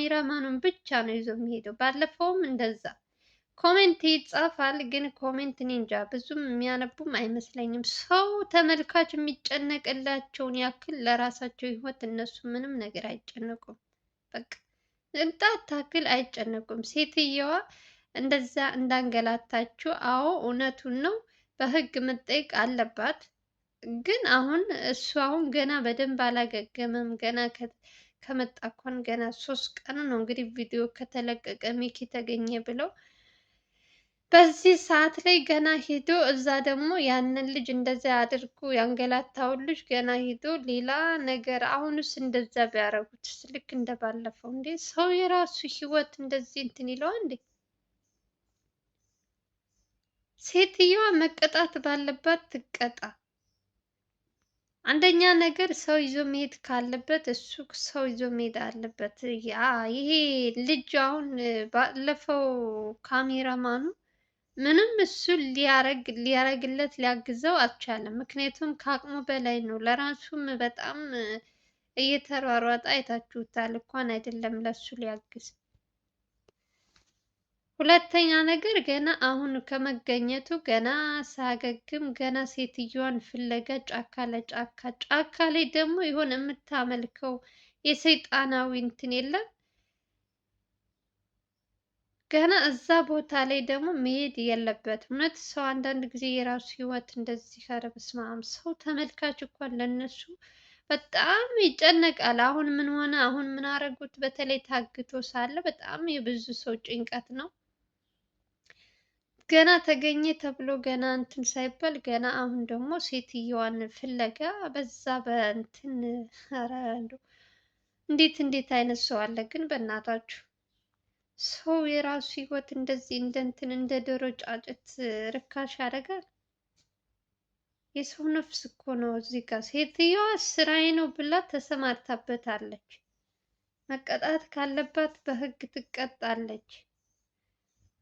ካሜራማኑን ብቻ ነው ይዞ የሚሄደው። ባለፈውም እንደዛ ኮሜንት ይጻፋል፣ ግን ኮሜንት እኔ እንጃ ብዙም የሚያነቡም አይመስለኝም። ሰው ተመልካች የሚጨነቅላቸውን ያክል ለራሳቸው ህይወት እነሱ ምንም ነገር አይጨነቁም። በቃ ቅንጣት ታክል አይጨነቁም። ሴትየዋ እንደዛ እንዳንገላታችው፣ አዎ እውነቱን ነው፣ በህግ መጠየቅ አለባት። ግን አሁን እሱ አሁን ገና በደንብ አላገገመም። ገና ከመጣ እንኳን ገና 3 ቀኑ ነው እንግዲህ ቪዲዮ ከተለቀቀ ሚኪ ተገኘ ብለው በዚህ ሰዓት ላይ ገና ሄዶ እዛ ደግሞ ያንን ልጅ እንደዚያ አድርጎ ያንገላታውን ልጅ ገና ሄዶ ሌላ ነገር። አሁንስ እንደዛ ቢያደርጉት ልክ እንደባለፈው እንዴ! ሰው የራሱ ህይወት እንደዚህ እንትን ይለዋል እንዴ? ሴትየዋ መቀጣት ባለባት ትቀጣ። አንደኛ ነገር ሰው ይዞ መሄድ ካለበት እሱ ሰው ይዞ መሄድ አለበት። ይሄ ልጅ አሁን ባለፈው ካሜራማኑ ምንም እሱ ሊያረግለት ሊያግዘው አልቻለም። ምክንያቱም ከአቅሙ በላይ ነው። ለራሱም በጣም እየተሯሯጠ አይታችሁታል። እንኳን አይደለም ለሱ ሊያግዝ። ሁለተኛ ነገር ገና አሁን ከመገኘቱ ገና ሳያገግም ገና ሴትዮዋን ፍለጋ ጫካ ለጫካ ጫካ ላይ ደግሞ የሆነ የምታመልከው የሰይጣናዊ እንትን የለም። ገና እዛ ቦታ ላይ ደግሞ መሄድ የለበትም። እውነት ሰው አንዳንድ ጊዜ የራሱ ህይወት እንደዚህ ኧረ በስመ አብ። ሰው ተመልካች እንኳን ለነሱ በጣም ይጨነቃል። አሁን ምን ሆነ፣ አሁን ምን አረጉት? በተለይ ታግቶ ሳለ በጣም የብዙ ሰው ጭንቀት ነው። ገና ተገኘ ተብሎ ገና እንትን ሳይባል ገና አሁን ደግሞ ሴትየዋን ፍለጋ በዛ በእንትን ኧረ እንደው እንዴት አይነት ሰው አለ ግን በእናታችሁ። ሰው የራሱ ህይወት እንደዚህ እንደ እንትን እንደ ዶሮ ጫጭት ርካሽ ያደርጋል። የሰው ነፍስ እኮ ነው እዚህ ጋር። ሴትየዋ ስራዬ ነው ብላ ተሰማርታበታለች። መቀጣት ካለባት በህግ ትቀጣለች።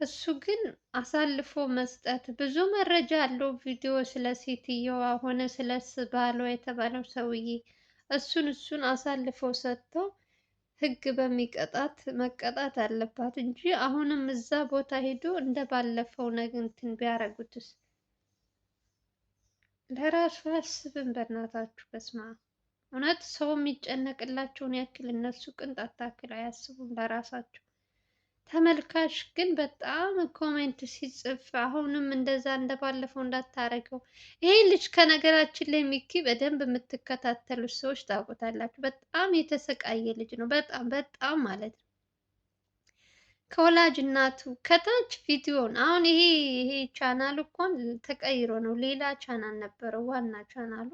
እሱ ግን አሳልፎ መስጠት ብዙ መረጃ አለው ቪዲዮ ስለ ሴትየዋ ሆነ ስለ ባሏ የተባለው ሰውዬ እሱን አሳልፎ ሰጥተው ህግ በሚቀጣት መቀጣት አለባት እንጂ አሁንም እዛ ቦታ ሄዶ እንደ ባለፈው ነገር እንትን ቢያደርጉትስ? ለራሱ አያስብም። በእናታችሁ በስመ አብ። እውነት ሰው የሚጨነቅላቸውን ያክል እነሱ ቅንጣት ታክል አያስቡም ለራሳቸው። ተመልካች ግን በጣም ኮሜንት ሲጽፍ አሁንም እንደዛ እንደባለፈው እንዳታረገው። ይሄ ልጅ ከነገራችን ላይ ሚኪ በደንብ የምትከታተሉት ሰዎች ታውቁታላችሁ። በጣም የተሰቃየ ልጅ ነው። በጣም ማለት ነው። ከወላጅ እናቱ ከታች ቪዲዮን አሁን ይሄ ቻናሉ እንኳን ተቀይሮ ነው። ሌላ ቻናል ነበረው ዋና ቻናሉ።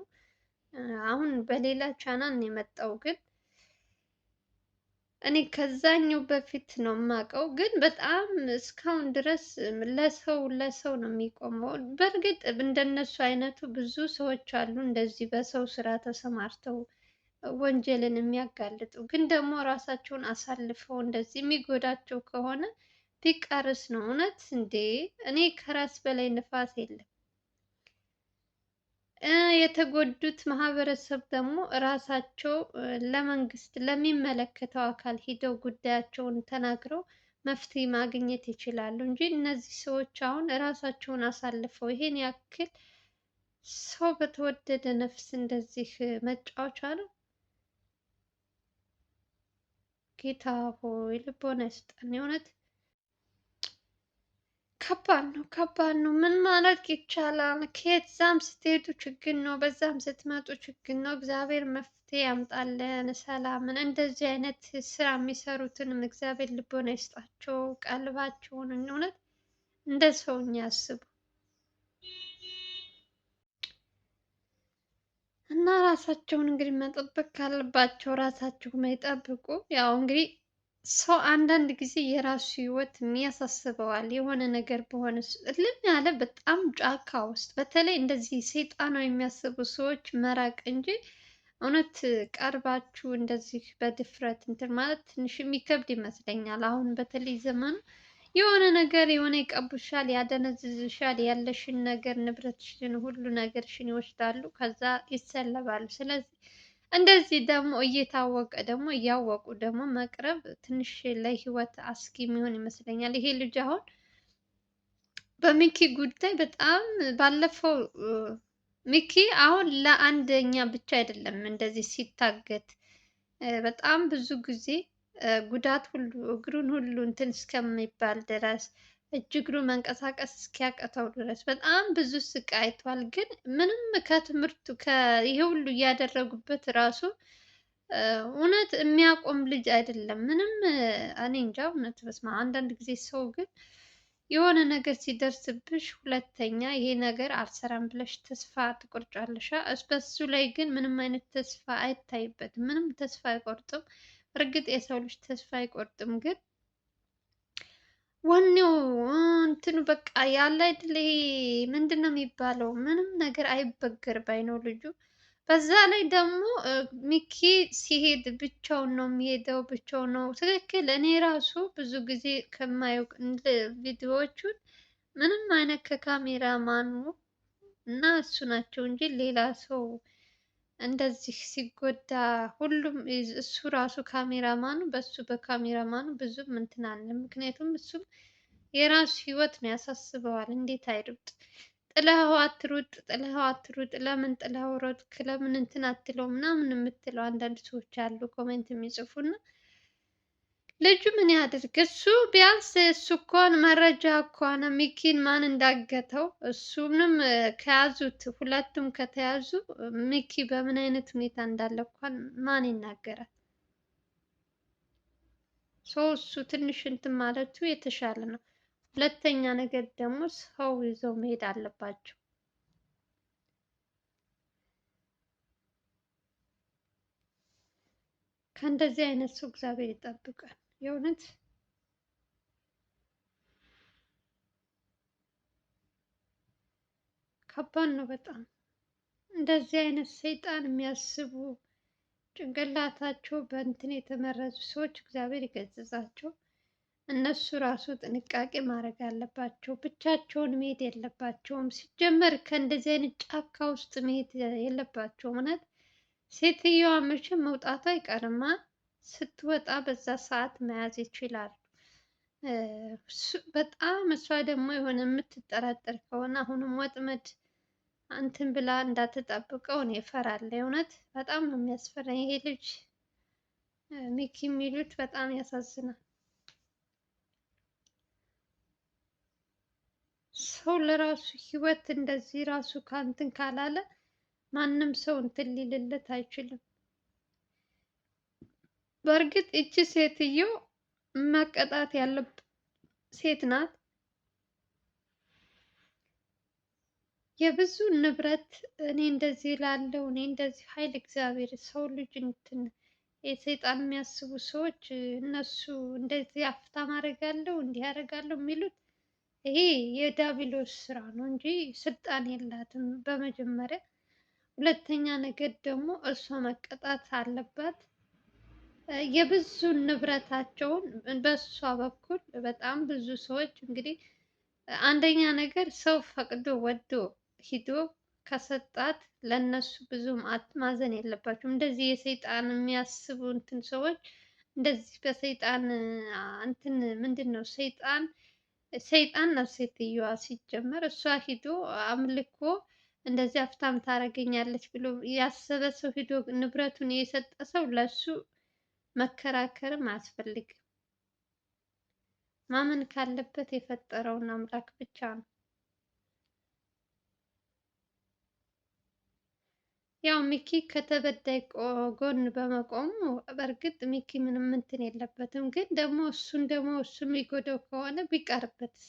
አሁን በሌላ ቻናል ነው የመጣው ግን እኔ ከዛኛው በፊት ነው የማውቀው፣ ግን በጣም እስካሁን ድረስ ለሰው ነው የሚቆመው። በእርግጥ እንደነሱ አይነቱ ብዙ ሰዎች አሉ እንደዚህ በሰው ስራ ተሰማርተው ወንጀልን የሚያጋልጡ፣ ግን ደግሞ ራሳቸውን አሳልፈው እንደዚህ የሚጎዳቸው ከሆነ ቢቀርስ ነው እውነት እንዴ! እኔ ከራስ በላይ ንፋስ የለም። የተጎዱት ማህበረሰብ ደግሞ ራሳቸው ለመንግስት ለሚመለከተው አካል ሂደው ጉዳያቸውን ተናግረው መፍትሄ ማግኘት ይችላሉ እንጂ እነዚህ ሰዎች አሁን ራሳቸውን አሳልፈው ይሄን ያክል ሰው በተወደደ ነፍስ እንደዚህ መጫወቻ ነው። ጌታ ሆይ ልቦና ይስጠን የእውነት። ከባድ ነው። ምን ማድረግ ይቻላል? ከዛም ስትሄዱ ችግር ነው፣ በዛም ስትመጡ ችግር ነው። እግዚአብሔር መፍትሄ ያምጣልን ሰላምን። እንደዚህ አይነት ስራ የሚሰሩትንም እግዚአብሔር ልቦና ይስጣቸው፣ ቀልባቸውን እውነት እንደ ሰውኛ ያስቡ እና ራሳቸውን እንግዲህ መጠበቅ ካለባቸው ራሳቸው ይጠብቁ። ያው እንግዲህ ሰው አንዳንድ ጊዜ የራሱ ህይወት የሚያሳስበዋል። የሆነ ነገር በሆነ እልም ያለ በጣም ጫካ ውስጥ በተለይ እንደዚህ ሰይጣናዊ የሚያስቡ ሰዎች መራቅ እንጂ እውነት ቀርባችሁ እንደዚህ በድፍረት እንትን ማለት ትንሽ የሚከብድ ይመስለኛል። አሁን በተለይ ዘመኑ የሆነ ነገር የሆነ ይቀቡሻል፣ ያደነዝዝሻል፣ ያለሽን ነገር ንብረትሽን ሁሉ ነገርሽን ይወስዳሉ፣ ከዛ ይሰለባሉ። ስለዚህ እንደዚህ ደግሞ እየታወቀ ደግሞ እያወቁ ደግሞ መቅረብ ትንሽ ለህይወት አስጊ የሚሆን ይመስለኛል። ይሄ ልጅ አሁን በሚኪ ጉዳይ በጣም ባለፈው ሚኪ አሁን ለአንደኛ ብቻ አይደለም እንደዚህ ሲታገት በጣም ብዙ ጊዜ ጉዳት ሁሉ እግሩን ሁሉ እንትን እስከሚባል ድረስ እጅ እግሩ መንቀሳቀስ እስኪያቅተው ድረስ በጣም ብዙ ስቃይ አይቷል። ግን ምንም ከትምህርቱ ይሄ ሁሉ እያደረጉበት ራሱ እውነት የሚያቆም ልጅ አይደለም። ምንም እኔ እንጃ እውነት በስመ አብ። አንዳንድ ጊዜ ሰው ግን የሆነ ነገር ሲደርስብሽ ሁለተኛ ይሄ ነገር አልሰራም ብለሽ ተስፋ ትቆርጫለሽ። በሱ ላይ ግን ምንም አይነት ተስፋ አይታይበትም። ምንም ተስፋ አይቆርጥም። እርግጥ የሰው ልጅ ተስፋ አይቆርጥም፣ ግን ወኔው እንትኑ በቃ ያለ አይደል ይሄ ምንድን ነው የሚባለው? ምንም ነገር አይበገር ባይ ነው ልጁ። በዛ ላይ ደግሞ ሚኪ ሲሄድ ብቻውን ነው የሚሄደው፣ ብቻውን ነው ትክክል። እኔ ራሱ ብዙ ጊዜ ከማየው ቪዲዮዎቹን ምንም አይነት ከካሜራ ማኑ እና እሱ ናቸው እንጂ ሌላ ሰው እንደዚህ ሲጎዳ ሁሉም እሱ ራሱ ካሜራማኑ በሱ በካሜራማኑ ብዙም እንትን አለ። ምክንያቱም እሱም የራሱ ህይወት ነው ያሳስበዋል። እንዴት አይሩጥ? ጥለኸው አትሩጥ፣ ጥለኸው አትሩጥ፣ ለምን ጥለኸው ሮጥክ? ለምን እንትን አትለው ምናምን የምትለው አንዳንድ ሰዎች አሉ ኮሜንት የሚጽፉና ልጁ ምን ያድርግ? እሱ ቢያንስ እሱ እንኳን መረጃ እንኳን ሚኪን ማን እንዳገተው እሱንም ከያዙት ሁለቱም ከተያዙ ሚኪ በምን አይነት ሁኔታ እንዳለ እንኳን ማን ይናገራል? እሱ ትንሽ እንትን ማለቱ የተሻለ ነው። ሁለተኛ ነገር ደግሞ ሰው ይዘው መሄድ አለባቸው። ከእንደዚህ አይነት ሰው እግዚአብሔር ይጠብቃል። የእውነት ከባድ ነው በጣም። እንደዚህ አይነት ሰይጣን የሚያስቡ ጭንቅላታቸው በእንትን የተመረዙ ሰዎች እግዚአብሔር ይገስጻቸው። እነሱ ራሱ ጥንቃቄ ማድረግ አለባቸው። ብቻቸውን መሄድ የለባቸውም። ሲጀመር ከእንደዚህ አይነት ጫካ ውስጥ መሄድ የለባቸውም። እውነት ሴትየዋ መቼም መውጣቷ አይቀርማ። ስትወጣ በዛ ሰዓት መያዝ ይችላሉ። በጣም እሷ ደግሞ የሆነ የምትጠራጠር ከሆነ አሁንም ወጥመድ እንትን ብላ እንዳትጠብቀው እኔ እፈራለሁ። እውነት በጣም ነው የሚያስፈራኝ ይሄ ልጅ ሚኪ የሚሉት በጣም ያሳዝናል። ሰው ለራሱ ህይወት እንደዚህ ራሱ ከእንትን ካላለ ማንም ሰው እንትን ሊልለት አይችልም። በእርግጥ እቺ ሴትዮ መቀጣት ያለባት ሴት ናት። የብዙ ንብረት እኔ እንደዚህ ላለው እኔ እንደዚህ ኃይል እግዚአብሔር ሰው ልጅ እንትን የሰይጣን የሚያስቡ ሰዎች እነሱ እንደዚህ አፍታ ማድረጋለሁ እንዲህ ያደርጋለሁ የሚሉት ይሄ የዳቢሎስ ስራ ነው እንጂ ስልጣን የላትም በመጀመሪያ። ሁለተኛ ነገር ደግሞ እሷ መቀጣት አለባት። የብዙ ንብረታቸውን በእሷ በኩል በጣም ብዙ ሰዎች እንግዲህ አንደኛ ነገር ሰው ፈቅዶ ወዶ ሂዶ ከሰጣት ለነሱ ብዙም ማዘን የለባቸውም። እንደዚህ የሰይጣን የሚያስቡ እንትን ሰዎች እንደዚህ በሰይጣን እንትን ምንድን ነው ሰይጣን ነው ሴትየዋ ሲጀመር። እሷ ሂዶ አምልኮ እንደዚህ አፍታም ታደርገኛለች ብሎ ያሰበ ሰው ሂዶ ንብረቱን የሰጠ ሰው ለሱ መከራከርም አያስፈልግም። ማመን ካለበት የፈጠረውን አምላክ ብቻ ነው። ያው ሚኪ ከተበዳይ ጎን በመቆሙ በእርግጥ ሚኪ ምንም እንትን የለበትም። ግን ደግሞ እሱ የሚጎዳው ከሆነ ቢቀርበትስ?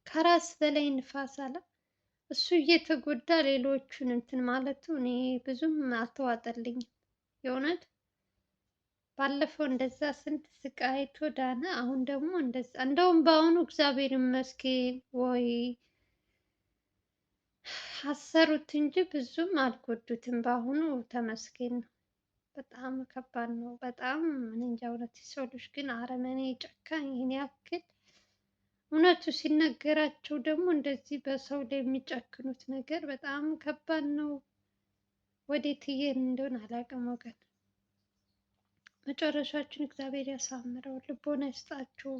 ከራስ በላይ ንፋስ አለ። እሱ እየተጎዳ ሌሎቹን እንትን ማለቱ እኔ ብዙም አልተዋጠልኝም የእውነት። ባለፈው እንደዛ ስንት ስቃይ አይቶ ዳነ። አሁን ደግሞ እንደዛ እንደውም በአሁኑ እግዚአብሔር ይመስገን ወይ አሰሩት እንጂ ብዙም አልጎዱትም። በአሁኑ ተመስገን ነው። በጣም ከባድ ነው። በጣም ምን እንጃ እውነት የሰው ልጅ ግን አረመኔ ጨካኝ ይህን ያክል እውነቱ ሲነገራቸው ደግሞ እንደዚህ በሰው ላይ የሚጨክኑት ነገር በጣም ከባድ ነው። ወዴት እየሄድን እንደሆነ አላውቅም ወገን። መጨረሻችን እግዚአብሔር ያሳምረው፣ ልቦና ይስጣችሁ።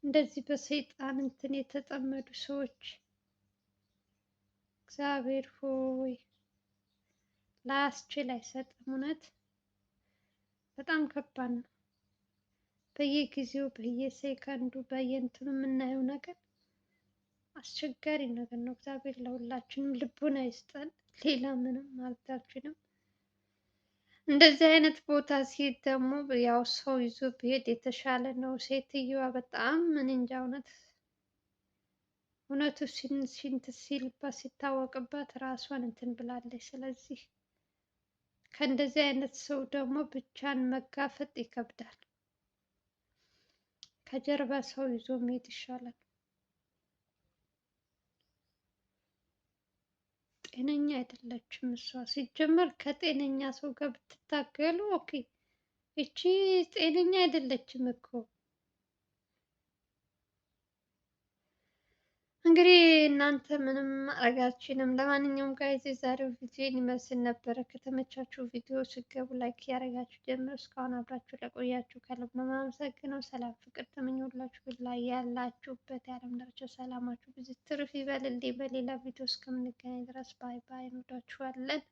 እንደዚህ በሰይጣን እንትን የተጠመዱ ሰዎች እግዚአብሔር ሆይ ላያስችል አይሰጥም። እውነት በጣም ከባድ ነው። በየጊዜው በየሴከንዱ በየእንትኑ የምናየው ነገር አስቸጋሪ ነገር ነው። እግዚአብሔር ለሁላችንም ልቡን አይስጠን። ሌላ ምንም ማለት አልችልም። እንደዚህ አይነት ቦታ ሲሄድ ደግሞ ያው ሰው ይዞ ቢሄድ የተሻለ ነው። ሴትየዋ በጣም ምን እንጃ እውነቱ ሽንት ሲልባት ሲታወቅባት ራሷን እንትን ብላለች። ስለዚህ ከእንደዚህ አይነት ሰው ደግሞ ብቻን መጋፈጥ ይከብዳል። ከጀርባ ሰው ይዞ መሄድ ይሻላል። ጤነኛ አይደለችም እሷ። ሲጀመር ከጤነኛ ሰው ጋር ብትታገሉ ኦኬ። እቺ ጤነኛ አይደለችም እኮ። እንግዲህ እናንተ ምንም ማድረጋችንም። ለማንኛውም ጋይዝ የዛሬው ቪዲዮ ይመስል ነበረ። ከተመቻችሁ ቪዲዮ ስገቡ ላይክ ያደረጋችሁ ጀምሮ እስካሁን አብራችሁ ለቆያችሁ ከልብ ነው የማመሰግነው። ሰላም ፍቅር ተመኘሁላችሁ። ላይ ያላችሁበት የዓለም ዳርቻ ሰላማችሁ ብዙ ትርፍ ይበልልኝ። በሌላ ቪዲዮ እስከምንገናኝ ድረስ ባይ ባይ። እንወዳችኋለን።